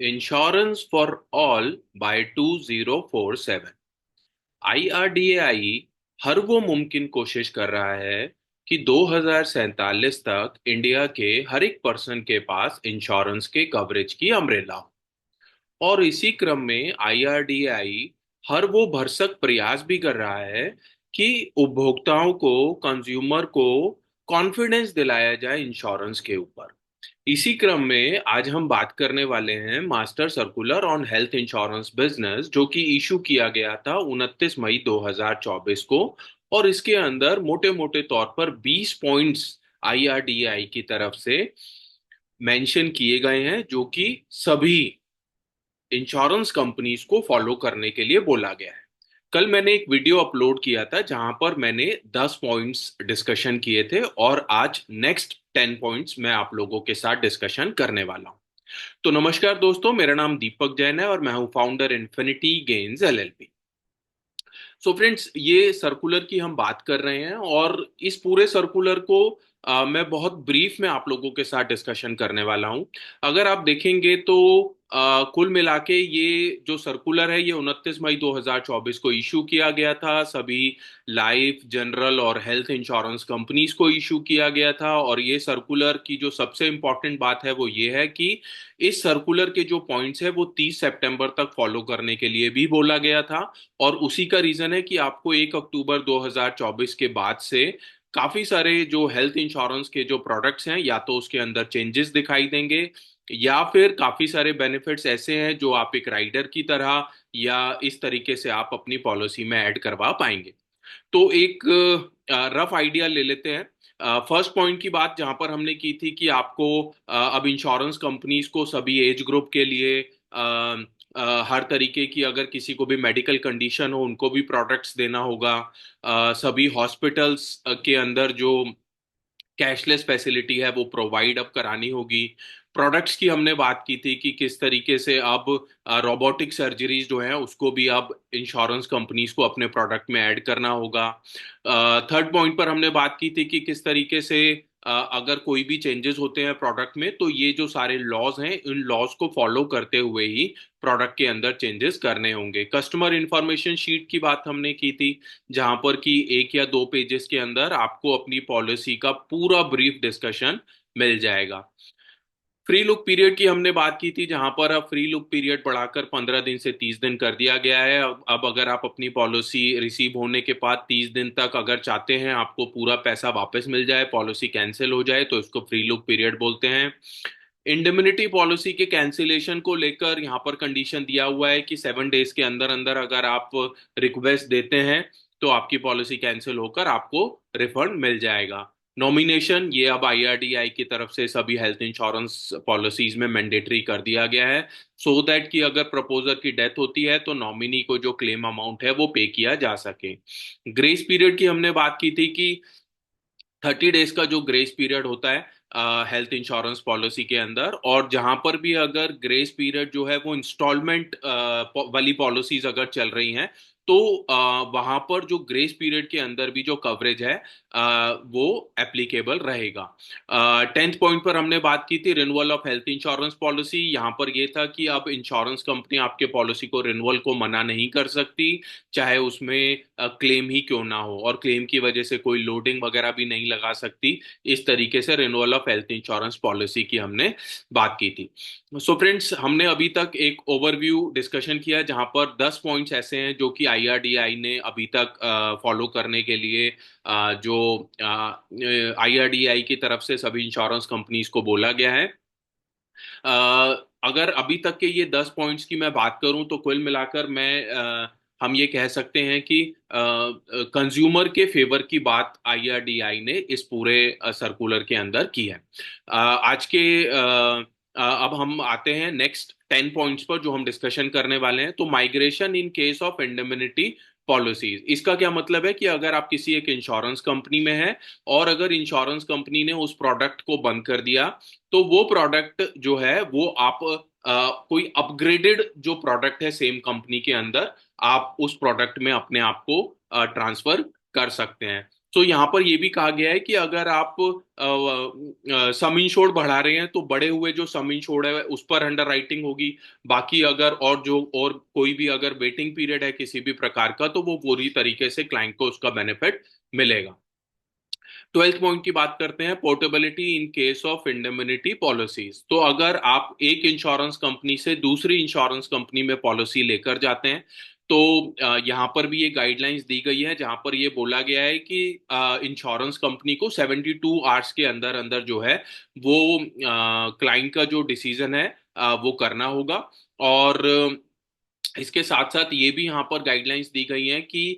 Insurance for all by 2047। IRDAI हर वो मुमकिन कोशिश कर रहा है कि 2047 तक इंडिया के हर एक पर्सन के पास इंश्योरेंस के कवरेज की अम्ब्रेला हो। और इसी क्रम में आईआरडीएआई हर वो भरसक प्रयास भी कर रहा है कि उपभोक्ताओं को, कंज्यूमर को कॉन्फिडेंस दिलाया जाए इंश्योरेंस के ऊपर। इसी क्रम में आज हम बात करने वाले हैं master circular on health insurance business, जो कि इशू किया गया था 29 मई 2024 को। और इसके अंदर मोटे मोटे तौर पर 20 पॉइंट्स आईआरडीआई की तरफ से मेंशन किए गए हैं, जो कि सभी इंश्योरेंस कंपनीज को फॉलो करने के लिए बोला गया है। कल मैंने एक वीडियो अपलोड किया था जहां पर मैंने 10 पॉइंट्स डिस्कशन किए थे, और आज नेक्स्ट 10 पॉइंट्स मैं आप लोगों के साथ डिस्कशन करने वाला हूं। तो नमस्कार दोस्तों, मेरा नाम दीपक जैन है और मैं हूं founder infinity gains LLP. So friends, ये सर्कुलर की हम बात कर रहे हैं, और इस पूरे सर्कुलर को मैं बहुत ब्रीफ में आप लोगों के साथ डिस्कशन करने वाला हूं। अगर आप देखेंगे तो कुल मिला के ये जो सर्कुलर है, ये 29 मई 2024 को इशू किया गया था। सभी लाइफ, जनरल और हेल्थ इंश्योरेंस कंपनीज को इशू किया गया था। और ये सर्कुलर की जो सबसे इंपॉर्टेंट बात है वो ये है कि इस सर्कुलर के जो पॉइंट्स है वो 30 सितंबर तक फॉलो करने के लिए भी बोला गया था। और उसी का रीजन है कि आपको 1 अक्टूबर 2024 के बाद से काफी सारे जो हेल्थ इंश्योरेंस के जो प्रोडक्ट्स हैं, या तो उसके अंदर चेंजेस दिखाई देंगे, या फिर काफी सारे बेनिफिट्स ऐसे हैं जो आप एक राइडर की तरह या इस तरीके से आप अपनी पॉलिसी में ऐड करवा पाएंगे। तो एक रफ आइडिया ले लेते हैं। फर्स्ट पॉइंट की बात जहां पर हमने की थी कि आपको अब इंश्योरेंस कंपनीज को सभी एज ग्रुप के लिए हर तरीके की, अगर किसी को भी मेडिकल कंडीशन हो उनको भी प्रोडक्ट्स देना होगा। सभी हॉस्पिटल्स के अंदर जो कैशलेस फैसिलिटी है वो प्रोवाइड अब करानी होगी। प्रोडक्ट्स की हमने बात की थी कि किस तरीके से अब रोबोटिक सर्जरीज जो है उसको भी अब इंश्योरेंस कंपनीज को अपने प्रोडक्ट में ऐड करना होगा। थर्ड पॉइंट पर हमने बात की थी कि किस तरीके से अगर कोई भी चेंजेस होते हैं प्रोडक्ट में, तो ये जो सारे लॉज हैं इन लॉज को फॉलो करते हुए ही प्रोडक्ट के अंदर चेंजेस करने होंगे। कस्टमर इंफॉर्मेशन शीट की बात हमने की थी, जहां पर कि 1 या 2 पेजेस के अंदर आपको अपनी पॉलिसी का पूरा ब्रीफ डिस्कशन मिल जाएगा। फ्री लुक पीरियड की हमने बात की थी, जहां पर अब फ्री लुक पीरियड बढ़ाकर 15 दिन से 30 दिन कर दिया गया है। अब अगर आप अपनी पॉलिसी रिसीव होने के बाद 30 दिन तक अगर चाहते हैं आपको पूरा पैसा वापस मिल जाए, पॉलिसी कैंसिल हो जाए, तो इसको फ्री लुक पीरियड बोलते हैं। इंडेमनिटी पॉलिसी के कैंसिलेशन को लेकर यहाँ पर कंडीशन दिया हुआ है कि 7 डेज के अंदर अंदर अगर आप रिक्वेस्ट देते हैं तो आपकी पॉलिसी कैंसिल होकर आपको रिफंड मिल जाएगा। नॉमिनेशन ये अब आईआरडीआई की तरफ से सभी हेल्थ इंश्योरेंस पॉलिसीज में मैंडेटरी कर दिया गया है, सो दैट कि अगर प्रपोजर की डेथ होती है तो नॉमिनी को जो क्लेम अमाउंट है वो पे किया जा सके। ग्रेस पीरियड की हमने बात की थी कि 30 डेज का जो ग्रेस पीरियड होता है हेल्थ इंश्योरेंस पॉलिसी के अंदर, और जहां पर भी अगर ग्रेस पीरियड जो है वो इंस्टॉलमेंट वाली पॉलिसीज अगर चल रही हैं, तो वहां पर जो ग्रेस पीरियड के अंदर भी जो कवरेज है वो एप्लीकेबल रहेगा। 10th पॉइंट पर हमने बात की थी renewal of health insurance policy. यहाँ पर ये था कि अब इंश्योरेंस कंपनी आपके पॉलिसी को रिन्यूअल को मना नहीं कर सकती, चाहे उसमें क्लेम ही क्यों ना हो, और क्लेम की वजह से कोई लोडिंग वगैरह भी नहीं लगा सकती। इस तरीके से renewal of health insurance policy की हमने बात की थी। सो फ्रेंड्स, हमने अभी तक एक ओवरव्यू डिस्कशन किया जहां पर 10 पॉइंट्स ऐसे हैं जो कि आईआरडीआई ने अभी तक फॉलो करने के लिए जो आईआरडीआई की तरफ से सभी इंश्योरेंस कंपनीज को बोला गया है। अगर अभी तक के ये 10 पॉइंट्स की मैं बात करूं तो कुल मिलाकर हम ये कह सकते हैं कि कंज्यूमर के फेवर की बात आईआरडीआई ने इस पूरे सर्कुलर के अंदर की है। आज के अब हम आते हैं नेक्स्ट 10 पॉइंट्स पर जो हम डिस्कशन करने वाले हैं। तो migration in case of indemnity policies, इसका क्या मतलब है कि अगर आप किसी एक इंश्योरेंस कंपनी में हैं और अगर इंश्योरेंस कंपनी ने उस प्रोडक्ट को बंद कर दिया, तो वो प्रोडक्ट जो है वो आप कोई अपग्रेडेड जो प्रोडक्ट है सेम कंपनी के अंदर, आप उस प्रोडक्ट में अपने आप को ट्रांसफर कर सकते हैं। तो यहाँ पर ये भी कहा गया है कि अगर आप सम इंश्योर्ड बढ़ा रहे हैं तो बढ़े हुए जो सम इंश्योर्ड है उस पर अंडर राइटिंग होगी। बाकी अगर और कोई भी अगर वेटिंग पीरियड है किसी भी प्रकार का तो वो पूरी तरीके से क्लाइंट को उसका बेनिफिट मिलेगा। 12th पॉइंट की बात करते हैं, portability in case of indemnity policies. तो अगर आप एक इंश्योरेंस कंपनी से दूसरी इंश्योरेंस कंपनी में पॉलिसी लेकर जाते हैं तो यहाँ पर भी ये गाइडलाइंस दी गई है जहाँ पर ये बोला गया है कि इंश्योरेंस कंपनी को 72 आवर्स के अंदर अंदर जो है वो क्लाइंट का जो डिसीजन है वो करना होगा। और इसके साथ साथ ये भी यहाँ पर गाइडलाइंस दी गई हैं कि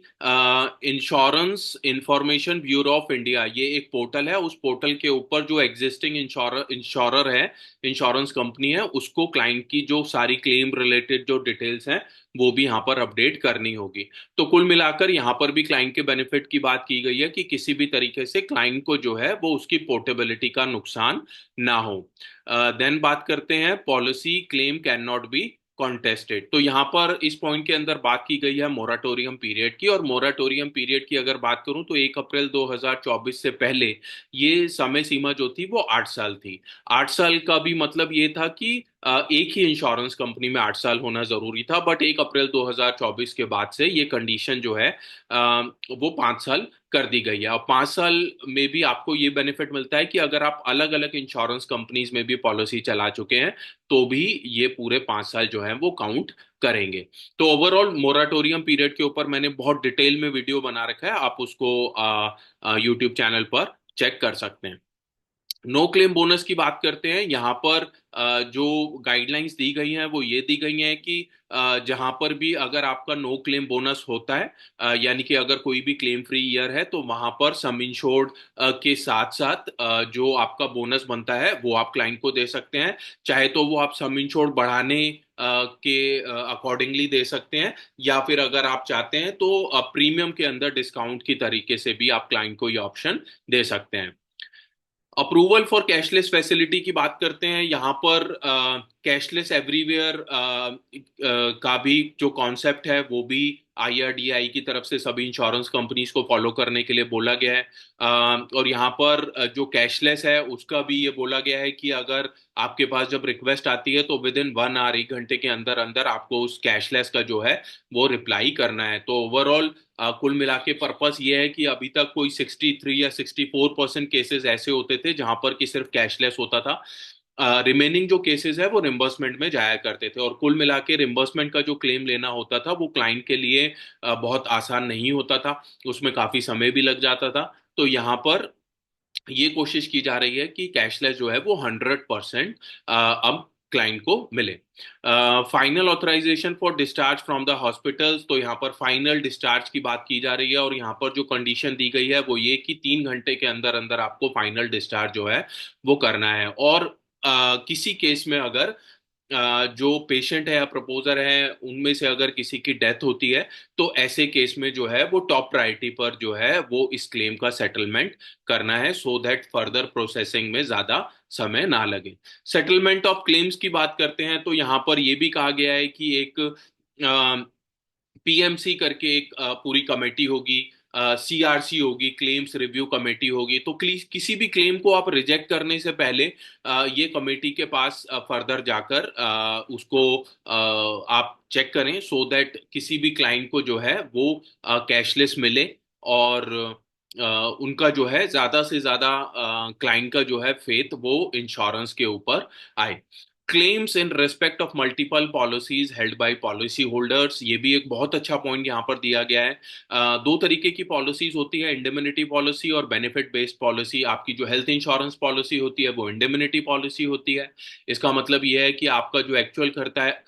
insurance information bureau of India, ये एक पोर्टल है, उस पोर्टल के ऊपर जो एग्जिस्टिंग इंश्योरर है, इंश्योरेंस कंपनी है, उसको क्लाइंट की जो सारी क्लेम रिलेटेड जो डिटेल्स हैं वो भी यहाँ पर अपडेट करनी होगी। तो कुल मिलाकर यहाँ पर भी क्लाइंट के बेनिफिट की बात की गई है कि किसी भी तरीके से क्लाइंट को जो है वो उसकी पोर्टेबिलिटी का नुकसान ना हो। देन बात करते हैं policy claim can not be contested. तो यहाँ पर इस पॉइंट के अंदर बात की गई है मोराटोरियम पीरियड की, और मोराटोरियम पीरियड की अगर बात करूं तो 1 अप्रैल 2024 से पहले ये समय सीमा जो थी वो 8 साल थी। 8 साल का भी मतलब ये था कि एक ही इंश्योरेंस कंपनी में 8 साल होना जरूरी था, बट 1 अप्रैल 2024 के बाद से ये कंडीशन जो है वो 5 साल कर दी गई है। और 5 साल में भी आपको ये बेनिफिट मिलता है कि अगर आप अलग अलग इंश्योरेंस कंपनीज में भी पॉलिसी चला चुके हैं तो भी ये पूरे 5 साल जो है वो काउंट करेंगे। तो ओवरऑल मोराटोरियम पीरियड के ऊपर मैंने बहुत डिटेल में वीडियो बना रखा है, आप उसको यूट्यूब चैनल पर चेक कर सकते हैं। नो क्लेम बोनस की बात करते हैं। यहाँ पर जो गाइडलाइंस दी गई हैं वो ये दी गई हैं कि जहाँ पर भी अगर आपका नो क्लेम बोनस होता है, यानी कि अगर कोई भी क्लेम फ्री ईयर है तो वहां पर सम इंश्योर्ड के साथ साथ जो आपका बोनस बनता है वो आप क्लाइंट को दे सकते हैं। चाहे तो वो आप सम इंश्योर्ड बढ़ाने के अकॉर्डिंगली दे सकते हैं, या फिर अगर आप चाहते हैं तो प्रीमियम के अंदर डिस्काउंट की तरीके से भी आप क्लाइंट को ये ऑप्शन दे सकते हैं। अप्रूवल फॉर कैशलेस फैसिलिटी की बात करते हैं। यहाँ पर कैशलेस एवरीवेयर का भी जो कॉन्सेप्ट है वो भी आईआरडीआई की तरफ से सभी इंश्योरेंस कंपनीज को फॉलो करने के लिए बोला गया है। और यहाँ पर जो कैशलेस है उसका भी ये बोला गया है कि अगर आपके पास जब रिक्वेस्ट आती है तो विद इन 1 आवर, 1 घंटे के अंदर अंदर आपको उस कैशलेस का जो है वो रिप्लाई करना है। तो ओवरऑल कुल मिला के पर्पस ये है कि अभी तक कोई 63 या 64% केसेस ऐसे होते थे जहां पर कि सिर्फ कैशलेस होता था। रिमेनिंग जो केसेस है वो रिम्बर्समेंट में जाया करते थे, और कुल मिला के रिम्बर्समेंट का जो क्लेम लेना होता था वो क्लाइंट के लिए बहुत आसान नहीं होता था, उसमें काफी समय भी लग जाता था। तो यहाँ पर ये कोशिश की जा रही है कि कैशलेस जो है वो 100% अब क्लाइंट को मिले। Final authorisation for discharge from the hospitals, तो यहाँ पर फाइनल डिस्चार्ज की बात की जा रही है, और यहाँ पर जो कंडीशन दी गई है वो ये कि 3 घंटे के अंदर अंदर आपको फाइनल डिस्चार्ज जो है वो करना है। और किसी केस में अगर जो पेशेंट है या प्रपोजर है उनमें से अगर किसी की डेथ होती है तो ऐसे केस में जो है वो टॉप प्रायोरिटी पर जो है वो इस क्लेम का सेटलमेंट करना है, सो दैट फर्दर प्रोसेसिंग में ज्यादा समय ना लगे। सेटलमेंट ऑफ क्लेम्स की बात करते हैं तो यहाँ पर ये भी कहा गया है कि एक पीएमसी करके एक पूरी कमेटी होगी, सीआरसी होगी, क्लेम्स रिव्यू कमेटी होगी। तो किसी भी क्लेम को आप रिजेक्ट करने से पहले ये कमेटी के पास फर्दर जाकर उसको आप चेक करें, सो दैट किसी भी क्लाइंट को जो है वो कैशलेस मिले, और उनका जो है ज्यादा से ज्यादा क्लाइंट का जो है फेथ वो इंश्योरेंस के ऊपर आए। Claims in respect of multiple policies held by policy holders, ये भी एक बहुत अच्छा पॉइंट यहाँ पर दिया गया है। दो तरीके की पॉलिसीज होती है, इंडेमनिटी पॉलिसी और बेनिफिट बेस्ड पॉलिसी। आपकी जो हेल्थ इंश्योरेंस पॉलिसी होती है वो इंडेमनिटी पॉलिसी होती है। इसका मतलब ये है कि आपका जो एक्चुअल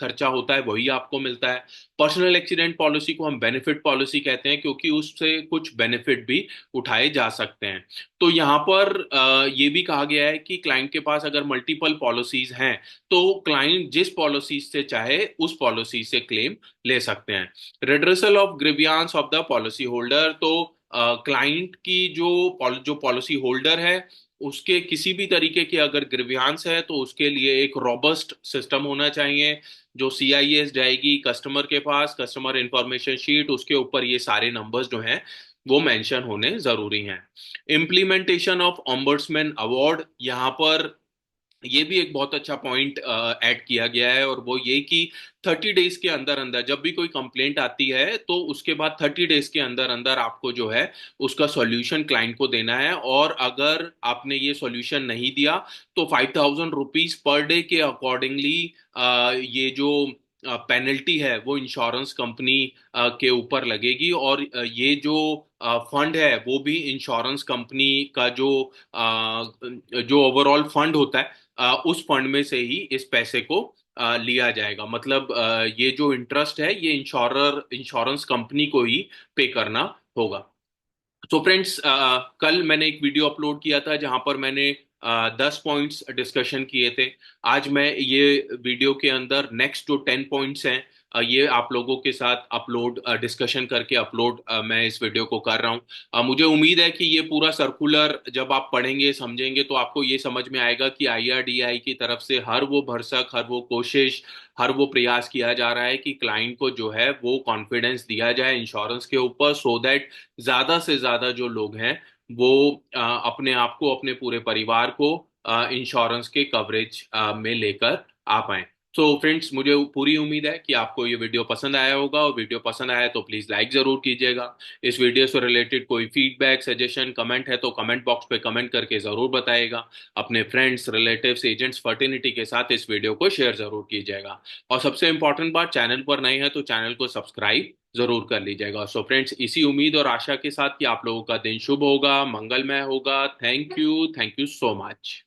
खर्चा होता है वही आपको मिलता है। पर्सनल एक्सीडेंट पॉलिसी को हम बेनिफिट पॉलिसी कहते हैं क्योंकि उससे कुछ बेनिफिट भी उठाए जा सकते हैं। तो यहाँ पर ये भी कहा गया है कि क्लाइंट के पास अगर मल्टीपल पॉलिसीज हैं तो क्लाइंट जिस पॉलिसी से चाहे उस पॉलिसी से क्लेम ले सकते हैं। Redressal of grievance of the policy holder, तो क्लाइंट की जो पॉलिसी होल्डर है उसके किसी भी तरीके के अगर ग्रीवियांस है तो उसके लिए एक रोबस्ट सिस्टम होना चाहिए। जो सीआईएस जाएगी कस्टमर के पास, कस्टमर इंफॉर्मेशन शीट, उसके ऊपर ये सारे नंबर्स जो हैं वो मेंशन होने जरूरी हैं। इम्प्लीमेंटेशन ऑफ ऑम्बर्ट्समैन अवार्ड, यहाँ पर ये भी एक बहुत अच्छा पॉइंट ऐड किया गया है, और वो ये कि 30 डेज के अंदर अंदर जब भी कोई कंप्लेंट आती है तो उसके बाद 30 डेज के अंदर अंदर आपको जो है उसका सॉल्यूशन क्लाइंट को देना है। और अगर आपने ये सॉल्यूशन नहीं दिया तो ₹5,000 पर डे के अकॉर्डिंगली ये जो पेनल्टी है वो इंश्योरेंस कंपनी के ऊपर लगेगी। और ये जो फंड है वो भी इंश्योरेंस कंपनी का जो ओवरऑल फंड होता है उस फंड में से ही इस पैसे को लिया जाएगा। मतलब ये जो इंटरेस्ट है ये इंश्योरेंस कंपनी को ही पे करना होगा। तो फ्रेंड्स, कल मैंने एक वीडियो अपलोड किया था जहां पर मैंने 10 पॉइंट्स डिस्कशन किए थे। आज मैं ये वीडियो के अंदर नेक्स्ट जो 10 पॉइंट्स हैं ये आप लोगों के साथ अपलोड डिस्कशन करके अपलोड मैं इस वीडियो को कर रहा हूँ। मुझे उम्मीद है कि ये पूरा सर्कुलर जब आप पढ़ेंगे समझेंगे तो आपको ये समझ में आएगा कि IRDAI की तरफ से हर वो भरसक, हर वो कोशिश, हर वो प्रयास किया जा रहा है कि क्लाइंट को जो है वो कॉन्फिडेंस दिया जाए इंश्योरेंस के ऊपर, सो दैट ज्यादा से ज्यादा जो लोग हैं वो अपने आप को, अपने पूरे परिवार को इंश्योरेंस के कवरेज में लेकर आ पाए। तो फ्रेंड्स, मुझे पूरी उम्मीद है कि आपको ये वीडियो पसंद आया होगा, और वीडियो पसंद आया तो प्लीज लाइक जरूर कीजिएगा। इस वीडियो से रिलेटेड कोई फीडबैक, सजेशन, कमेंट है तो कमेंट बॉक्स पे कमेंट करके जरूर बताइएगा। अपने फ्रेंड्स, रिलेटिव्स, एजेंट्स, फर्टिनिटी के साथ इस वीडियो को शेयर जरूर कीजिएगा। और सबसे इंपॉर्टेंट बात, चैनल पर नए हैं तो चैनल को सब्सक्राइब जरूर कर लीजिएगा। सो फ्रेंड्स, इसी उम्मीद और आशा के साथ कि आप लोगों का दिन शुभ होगा, मंगलमय होगा। Thank you so much.